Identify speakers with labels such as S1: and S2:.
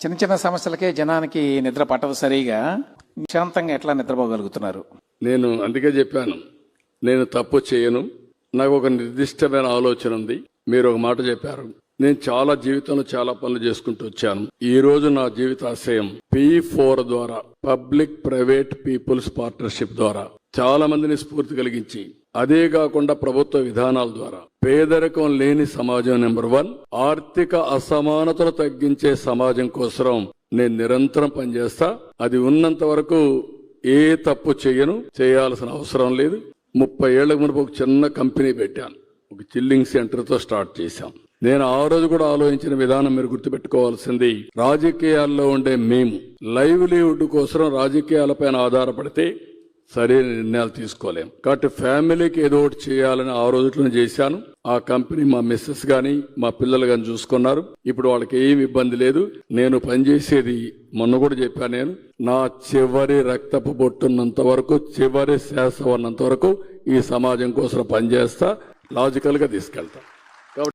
S1: చిన్న చిన్న సమస్యలకే జనానికి నిద్ర పట్టదు సరిగా. శాంతంగా ఎట్లా నిద్రపోగలుగుతున్నారు?
S2: నేను అందుకే చెప్పాను, నేను తప్పు చేయను. నాకు ఒక నిర్దిష్టమైన ఆలోచన ఉంది. మీరు ఒక మాట చెప్పారు. నేను జీవితంలో చాలా పనులు చేసుకుంటూ వచ్చాను. ఈ రోజు నా జీవిత ఆశయం P4 ద్వారా, పబ్లిక్ ప్రైవేట్ పీపుల్స్ పార్ట్నర్షిప్ ద్వారా చాలా మందిని స్ఫూర్తి కలిగించి, అదే కాకుండా ప్రభుత్వ విధానాల ద్వారా పేదరికం లేని సమాజం నెంబర్ 1, ఆర్థిక అసమానతలు తగ్గించే సమాజం కోసం నేను నిరంతరం పనిచేస్తా. అది ఉన్నంత వరకు ఏ తప్పు చేయను, చేయాల్సిన అవసరం లేదు. 30 ఏళ్ల మునుపు ఒక చిన్న కంపెనీ పెట్టాను, ఒక చిల్లింగ్ సెంటర్తో స్టార్ట్ చేశాం. నేను ఆ రోజు కూడా ఆలోచించిన విధానం మీరు గుర్తుపెట్టుకోవాల్సింది, రాజకీయాల్లో ఉండే మేము లైవ్లీహుడ్ కోసం రాజకీయాలపైన ఆధారపడితే సరైన నిర్ణయాలు తీసుకోలేం. కాబట్టి ఫ్యామిలీకి ఏదో ఒకటి చేయాలని ఆ రోజులను చేశాను. ఆ కంపెనీ మా మిస్సెస్ గాని మా పిల్లలు గాని చూసుకున్నారు. ఇప్పుడు వాళ్ళకి ఏమి ఇబ్బంది లేదు. నేను పనిచేసేది మొన్న కూడా చెప్పాను, నేను నా చివరి రక్తపు బొట్టున్నంత వరకు, చివరి శ్వాస ఉన్నంత వరకు ఈ సమాజం కోసం పనిచేస్తా, లాజికల్ గా తీసుకెళ్తా.